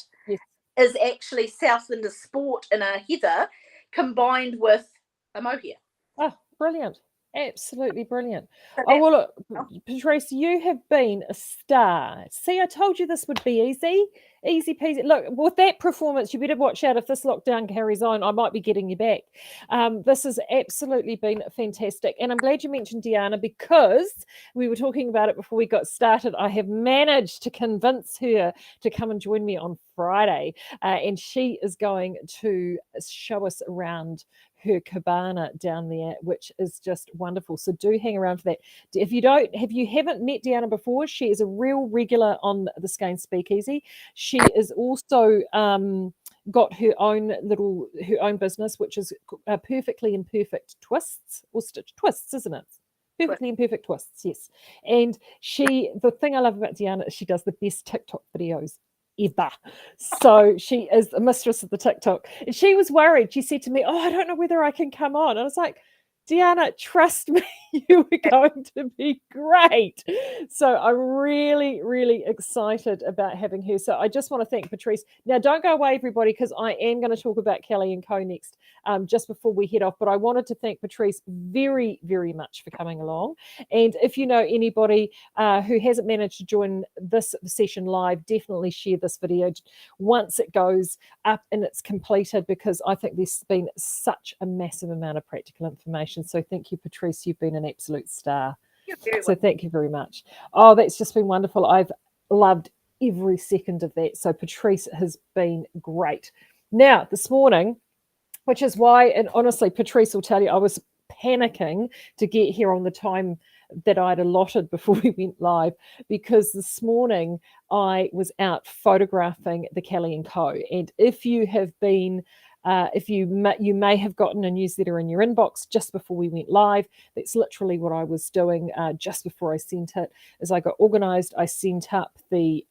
is actually Southlander Sport in a heather combined with a mohair. Oh, brilliant. Absolutely brilliant. So Oh, that's well, look, Patrice, you have been a star. See, I told you this would be easy. Easy peasy. Look, with that performance, you better watch out if this lockdown carries on. I might be getting you back. This has absolutely been fantastic. And I'm glad you mentioned Diana because we were talking about it before we got started. I have managed to convince her to come and join me on Friday. And she is going to show us around her cabana down there, which is just wonderful. So do hang around for that. If you haven't met Deanna before, she is a real regular on the Skeinz Speakeasy. She is also got her own business, which is Perfectly Imperfect Twists or Stitch Twists, isn't it? Perfectly Imperfect Twists, yes. And the thing I love about Deanna is she does the best TikTok videos ever. So she is the mistress of the TikTok. And she was worried. She said to me, "Oh, I don't know whether I can come on." And I was like, "Deanna, trust me, you are going to be great." So I'm really, really excited about having her. So I just want to thank Patrice. Now, don't go away, everybody, because I am going to talk about Kelly and Co next, just before we head off. But I wanted to thank Patrice very, very much for coming along. And if you know anybody who hasn't managed to join this session live, definitely share this video once it goes up and it's completed, because I think there's been such a massive amount of practical information. So thank you, Patrice. You've been an absolute star. You're very So welcome. thank you very much. Oh, that's just been wonderful. I've loved every second of that. So Patrice has been great. Now, this morning, which is why, and honestly, Patrice will tell you, I was panicking to get here on the time that I'd allotted before we went live, because this morning I was out photographing the Kelly and Co. And if you have been, if you may have gotten a newsletter in your inbox just before we went live. That's literally what I was doing just before I sent it. As I got organised, I sent up the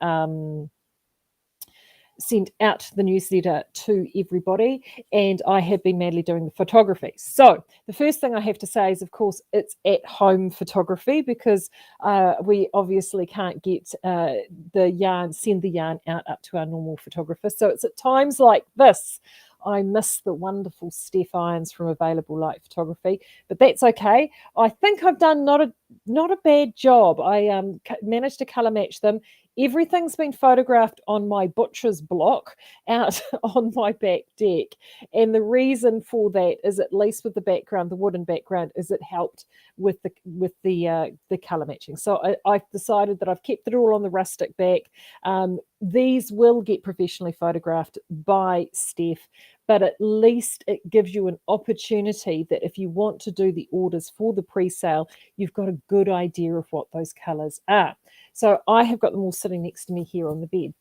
sent out the newsletter to everybody, and I have been madly doing the photography. So the first thing I have to say is, of course, it's at home photography, because we obviously can't get send the yarn out up to our normal photographer. So it's at times like this I miss the wonderful Steph Irons from Available Light Photography, but that's okay. I think I've done not a bad job. I managed to colour match them. Everything's been photographed on my butcher's block out on my back deck. And the reason for that is, at least with the background, the wooden background, is it helped with the colour matching. So I've decided that I've kept it all on the rustic back. These will get professionally photographed by Steph, but at least it gives you an opportunity that if you want to do the orders for the pre-sale, you've got a good idea of what those colours are. So I have got them all sitting next to me here on the bed.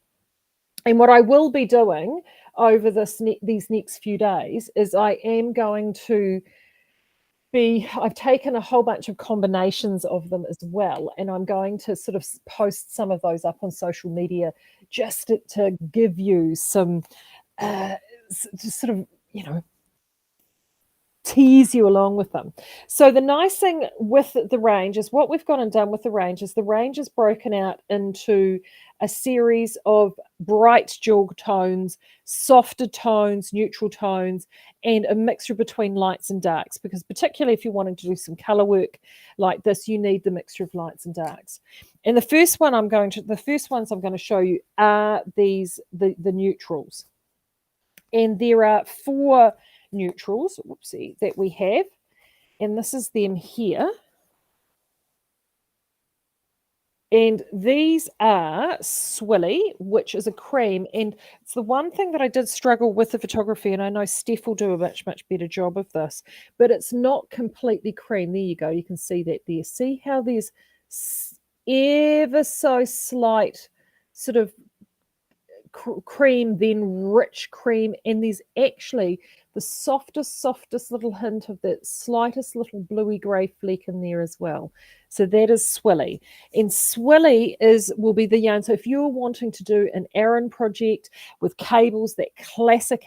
And what I will be doing over these next few days is I am going to I've taken a whole bunch of combinations of them as well, and I'm going to sort of post some of those up on social media, just to give you some just sort of, tease you along with them. So the nice thing with the range is, what we've gone and done with the range is broken out into a series of bright jewel tones, softer tones, neutral tones, and a mixture between lights and darks, because particularly if you're wanting to do some color work like this, you need the mixture of lights and darks. And the first ones I'm going to show you are the neutrals. And there are 4 neutrals, that we have, and this is them here. And these are Swilly, which is a cream, and it's the one thing that I did struggle with the photography, and I know Steph will do a much better job of this, but it's not completely cream. There you go, you can see that there. See how there's ever so slight sort of cream, then rich cream, and there's actually the softest little hint of that slightest little bluey grey fleck in there as well. So that is Swilly. And Swilly will be the yarn. So if you're wanting to do an Aran project with cables, that classic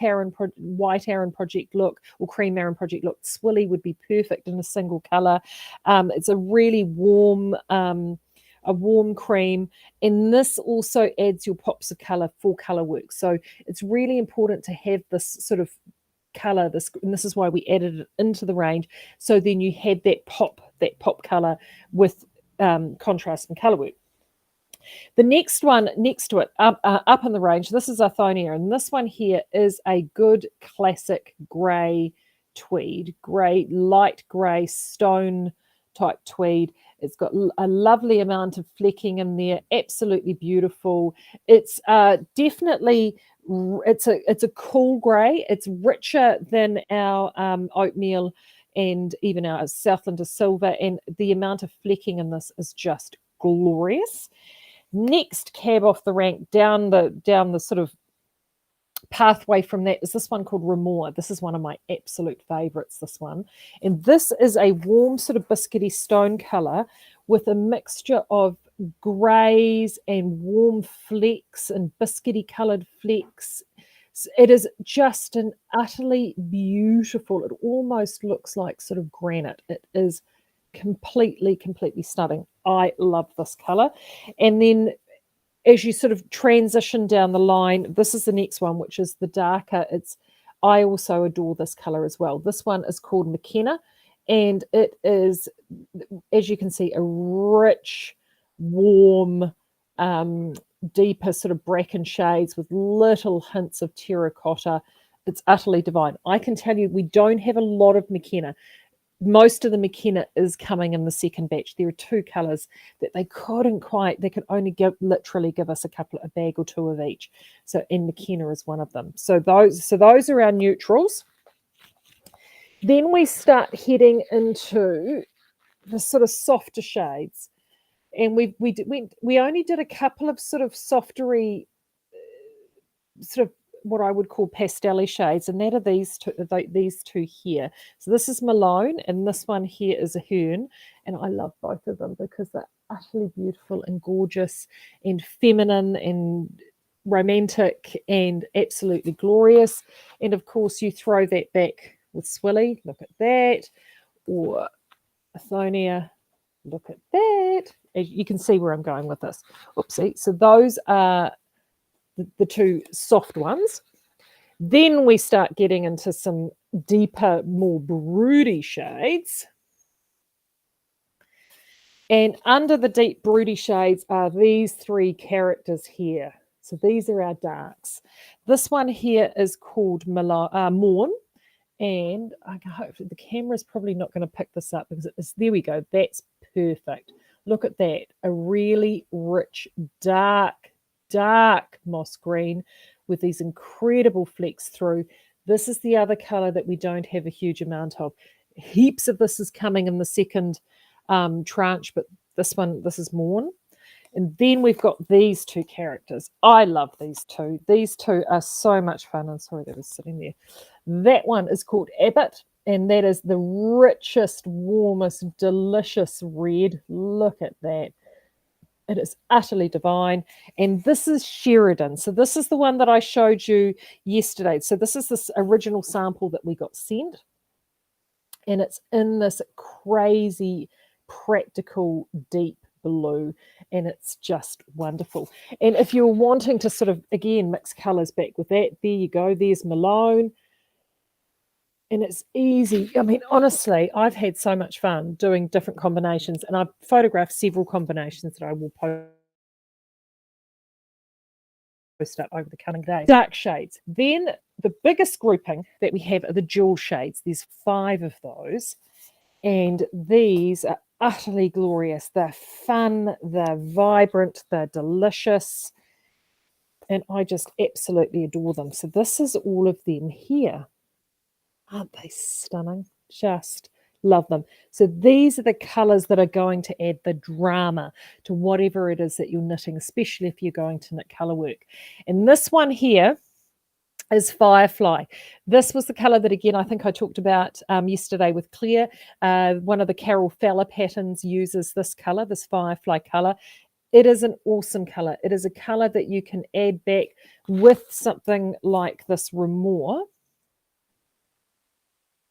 white Aran project look, or cream Aran project look, Swilly would be perfect in a single colour. It's a really warm cream, and this also adds your pops of color for color work. So it's really important to have this sort of color, and this is why we added it into the range, so then you had that pop that pop color with contrast and color work. The next one next to it, up in the range, this is Arthonia, and this one here is a good classic grey tweed, light grey stone type tweed. It's got a lovely amount of flecking in there, absolutely beautiful. It's definitely, it's a cool grey. It's richer than our oatmeal and even our Southlander silver, and the amount of flecking in this is just glorious. Next cab off the rank down the sort of pathway from that is this one called Remor. This is one of my absolute favorites, this one. And this is a warm sort of biscuity stone color with a mixture of grays and warm flecks and biscuity colored flecks. It is just an utterly beautiful, it almost looks like sort of granite. It is completely stunning. I love this color. And then as you sort of transition down the line, this is the next one, which is the darker. I also adore this color as well. This one is called McKenna, and it is, as you can see, a rich, warm, deeper sort of bracken shades with little hints of terracotta. It's utterly divine. I can tell you, we don't have a lot of McKenna. Most of the McKenna is coming in the second batch. There are two colours that they could only literally give us a bag or two of each. So, and McKenna is one of them. So those are our neutrals. Then we start heading into the sort of softer shades. And we only did a couple of sort of softery, sort of what I would call pastel shades, and that are these two here. So this is Malone, and this one here is a Hern, and I love both of them because they're utterly beautiful and gorgeous and feminine and romantic and absolutely glorious. And of course, you throw that back with Swilly, look at that, or Athonia, look at that. As you can see where I'm going with this. Oopsie. So those are the two soft ones. Then we start getting into some deeper, more broody shades. And under the deep broody shades are these three characters here. So these are our darks. This one here is called Morn. And I hope the camera's probably not going to pick this up because there we go. That's perfect. Look at that. A really rich, dark moss green with these incredible flecks through. This is the other color that we don't have a huge amount of. Heaps of this is coming in the second tranche, but this is Morn. And then we've got these two characters. I love these two. These two are so much fun. I'm sorry that was sitting there. That one is called Abbott, and that is the richest, warmest, delicious red. Look at that. It is utterly divine. And this is Sheridan. So this is the one that I showed you yesterday. So this is this original sample that we got sent. And it's in this crazy, practical, deep blue. And it's just wonderful. And if you're wanting to sort of, again, mix colours back with that, there you go. There's Malone. And it's easy. I mean, honestly, I've had so much fun doing different combinations, and I've photographed several combinations that I will post up over the coming days. Dark shades. Then the biggest grouping that we have are the jewel shades. There's 5 of those, and these are utterly glorious. They're fun, they're vibrant, they're delicious, and I just absolutely adore them. So this is all of them here. Aren't they stunning? Just love them. So these are the colours that are going to add the drama to whatever it is that you're knitting, especially if you're going to knit colour work. And this one here is Firefly. This was the colour that, again, I think I talked about yesterday with Claire. One of the Carol Feller patterns uses this colour, this Firefly colour. It is an awesome colour. It is a colour that you can add back with something like this Remor.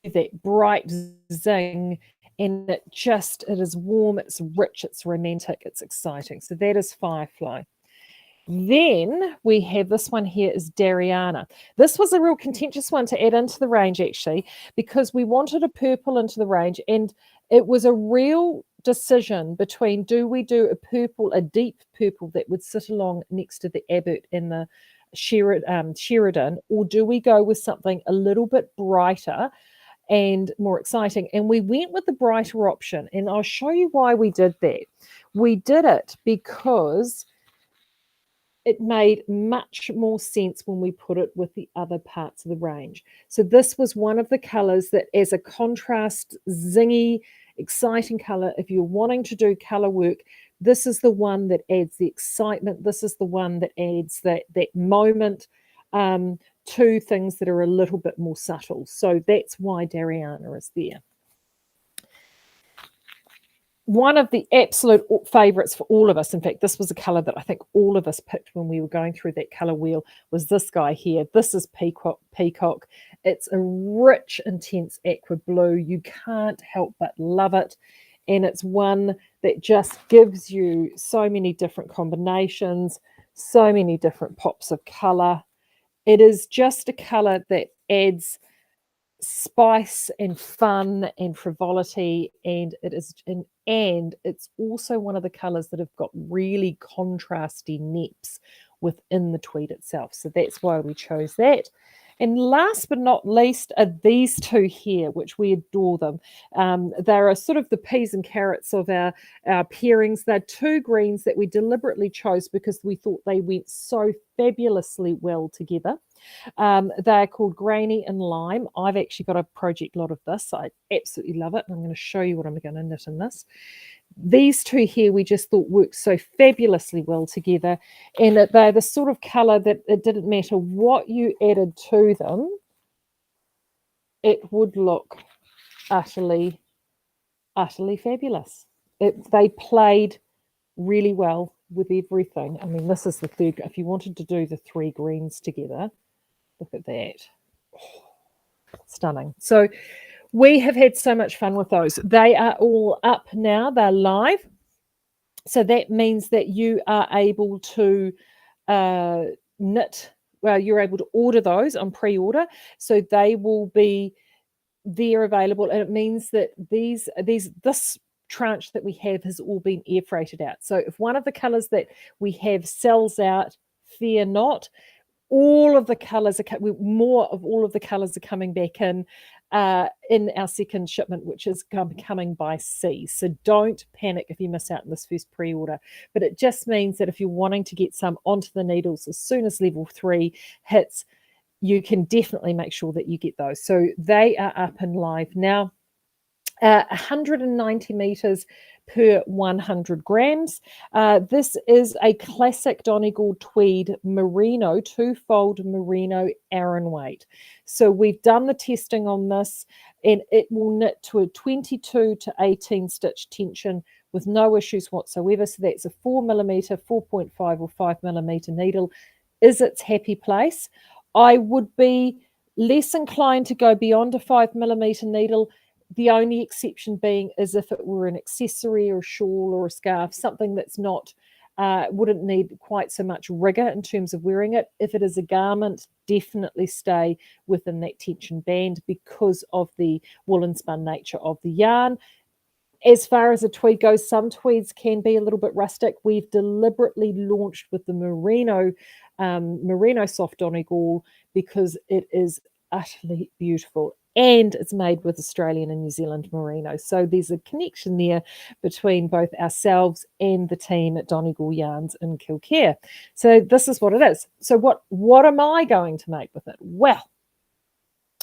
That bright zing, and it is warm, it's rich, it's romantic, it's exciting. So that is Firefly. Then we have this one here is Dariana. This was a real contentious one to add into the range, actually, because we wanted a purple into the range, and it was a real decision between, do we do a purple, a deep purple that would sit along next to the Abbott and the Sheridan, or do we go with something a little bit brighter and more exciting? And we went with the brighter option, and I'll show you why we did that. We did it because it made much more sense when we put it with the other parts of the range. So this was one of the colors that, as a contrast, zingy, exciting color, if you're wanting to do color work, this is the one that adds the excitement. This is the one that adds that moment to things that are a little bit more subtle. So that's why Dariana is there. One of the absolute favorites for all of us, in fact, this was a color that I think all of us picked when we were going through that color wheel, was this guy here. This is Peacock. It's a rich, intense aqua blue. You can't help but love it. And it's one that just gives you so many different combinations, so many different pops of color. It is just a color that adds spice and fun and frivolity, and it's also one of the colors that have got really contrasty neps within the tweed itself, so that's why we chose that. And last but not least are these two here, which we adore them. They're sort of the peas and carrots of our pairings. They're two greens that we deliberately chose because we thought they went so fabulously well together. They're called Grainy and Lime. I've actually got a project lot of this. I absolutely love it. And I'm going to show you what I'm going to knit in this. These two here we just thought worked so fabulously well together. And they're the sort of colour that it didn't matter what you added to them, it would look utterly, utterly fabulous. They played really well with everything. I mean, this is the third. If you wanted to do the three greens together, look at that. Oh, stunning. So we have had so much fun with those. They are all up now. They're live. So that means that you are able to knit. Well, you're able to order those on pre-order. So they will be there available. And it means that this tranche that we have has all been air freighted out. So if one of the colors that we have sells out, fear not. All of the colors more of all of the colors are coming back in our second shipment, which is coming by sea. So don't panic if you miss out on this first pre-order. But it just means that if you're wanting to get some onto the needles as soon as level 3 hits, you can definitely make sure that you get those. So they are up and live now. 190 meters per 100 grams. This is a classic Donegal tweed merino, two-fold merino Aran weight. So we've done the testing on this, and it will knit to a 22 to 18 stitch tension with no issues whatsoever. So that's a 4mm, 4.5 or 5mm needle is its happy place. I would be less inclined to go beyond a 5mm needle. The only exception being is if it were an accessory or a shawl or a scarf, something that's not, wouldn't need quite so much rigor in terms of wearing it. If it is a garment, definitely stay within that tension band because of the woolen spun nature of the yarn. As far as a tweed goes, some tweeds can be a little bit rustic. We've deliberately launched with the merino soft Donegal because it is utterly beautiful. And it's made with Australian and New Zealand merino. So there's a connection there between both ourselves and the team at Donegal Yarns in Kilcare. So this is what it is. So what am I going to make with it? Well,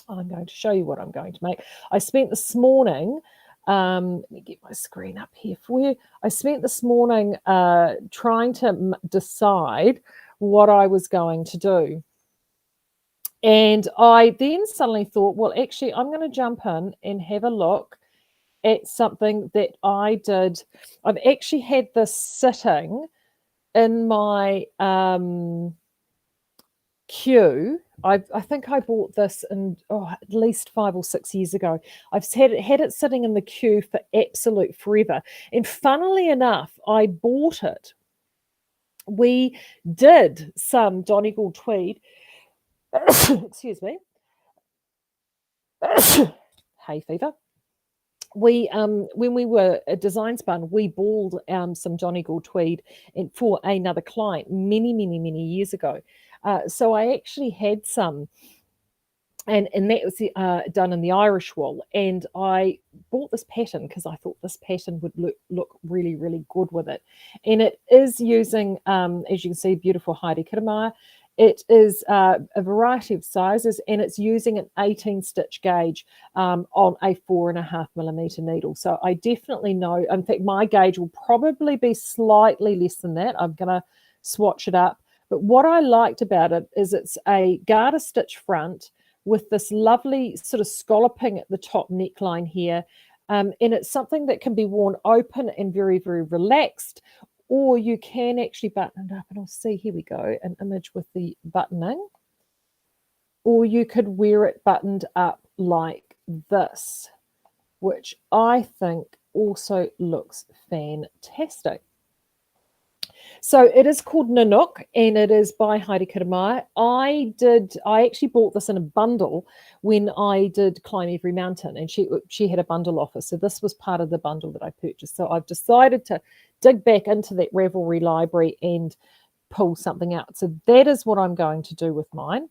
I'm going to show you what I'm going to make. I spent this morning, let me get my screen up here for you. I spent this morning trying to decide what I was going to do. And I then suddenly thought, well, actually, I'm going to jump in and have a look at something that I did. I've actually had this sitting in my queue. I think I bought this in at least 5 or 6 years ago. I've had it sitting in the queue for absolute forever. And funnily enough, I bought it we did some Donegal tweed. Excuse me. Hay fever. We when we were a design spun, we balled some Donegal tweed for another client many years ago. So I actually had some, and that was done in the Irish wool. And I bought this pattern because I thought this pattern would look really good with it. And it is using, as you can see, beautiful Heidi Kitamaya. It is a variety of sizes, and it's using an 18 stitch gauge on a 4.5mm needle. So I definitely know, in fact, my gauge will probably be slightly less than that. I'm going to swatch it up. But what I liked about it is it's a garter stitch front with this lovely sort of scalloping at the top neckline here. And it's something that can be worn open and very relaxed, or you can actually button it up. And I'll see, here we go, an image with the buttoning. Or you could wear it buttoned up like this, which I think also looks fantastic. So it is called Nanook, and it is by Heidi Kitamaya. I actually bought this in a bundle when I did Climb Every Mountain, and she had a bundle offer. So this was part of the bundle that I purchased. So I've decided to dig back into that Ravelry library and pull something out. So that is what I'm going to do with mine.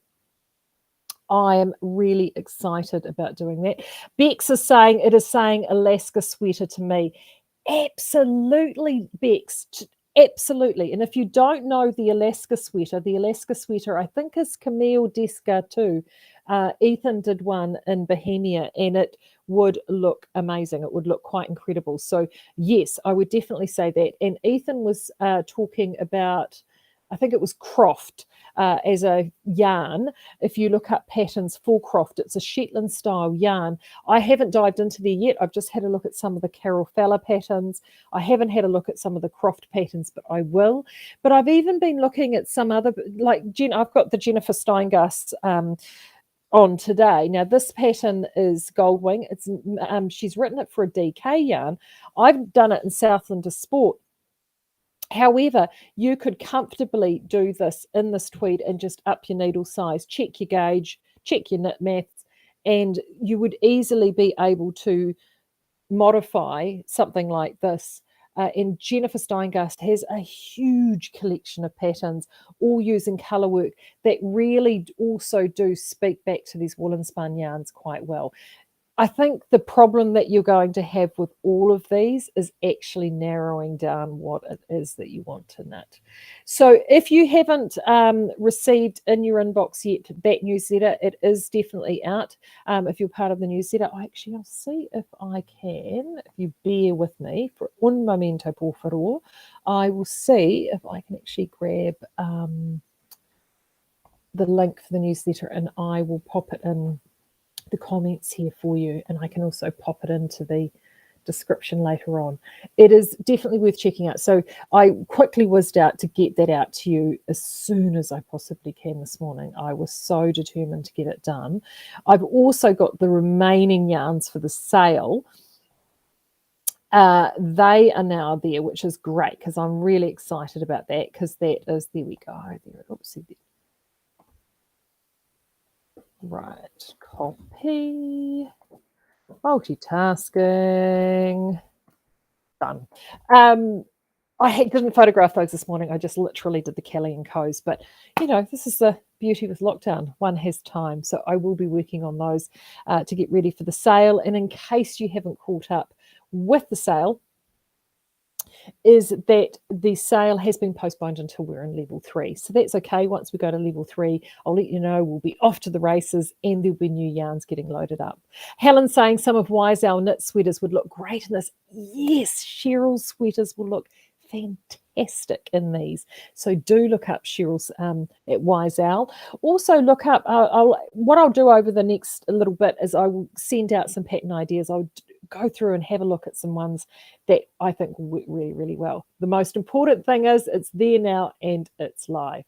I am really excited about doing that. Bex is saying, it is saying Alaska sweater to me. Absolutely, Bex. Absolutely. And if you don't know the Alaska sweater, I think is Camille Desca too. Ethan did one in Bohemia, and it would look amazing. It would look quite incredible. So yes, I would definitely say that. And Ethan was talking about, I think it was Croft as a yarn. If you look up patterns for Croft, it's a Shetland style yarn. I haven't dived into there yet. I've just had a look at some of the Carol Feller patterns. I haven't had a look at some of the Croft patterns, but I will. But I've even been looking at some other, like I've got the Jennifer Steingast on today. Now this pattern is Goldwing. It's she's written it for a DK yarn. I've done it in Southland to Sport. However, you could comfortably do this in this tweed and just up your needle size, check your gauge, check your knit maths, and you would easily be able to modify something like this. And Jennifer Steingast has a huge collection of patterns, all using colour work that really also do speak back to these woolen spun yarns quite well. I think the problem that you're going to have with all of these is actually narrowing down what it is that you want to knit. So if you haven't received in your inbox yet that newsletter, it is definitely out. If you're part of the newsletter, I'll see if I can, if you bear with me for un momento por favor, I will see if I can actually grab the link for the newsletter, and I will pop it in the comments here for you, and I can also pop it into the description later on. It is definitely worth checking out. So I quickly whizzed out to get that out to you as soon as I possibly can this morning. I was so determined to get it done. I've also got the remaining yarns for the sale. They are now there, which is great because I'm really excited about that, because that is, there we go. There, oopsie, there. Right, copy, multitasking, done. I didn't photograph those this morning. I just literally did the Kelly and Co's, but this is the beauty with lockdown. One has time. So I will be working on those to get ready for the sale. And in case you haven't caught up with the sale, is that the sale has been postponed until we're in level 3. So that's okay. Once we go to level 3, I'll let you know. We'll be off to the races, and there'll be new yarns getting loaded up. Helen's saying some of Wiseowl knit sweaters would look great in this. Yes, Cheryl's sweaters will look fantastic in these. So do look up Cheryl's at Wiseowl. Also look up, what I'll do over the next little bit is I will send out some pattern ideas. I'll go through and have a look at some ones that I think will work really well. The most important thing is it's there now and it's live.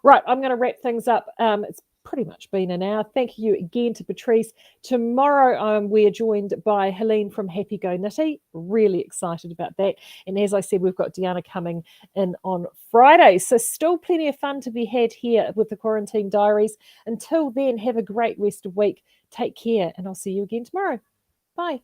Right, I'm going to wrap things up. It's pretty much been an hour. Thank you again to Patrice. Tomorrow we are joined by Helene from Happy Go Nitty. Really excited about that. And as I said, we've got Deanna coming in on Friday. So still plenty of fun to be had here with the Quarantine Diaries. Until then, have a great rest of week. Take care, and I'll see you again tomorrow. Bye.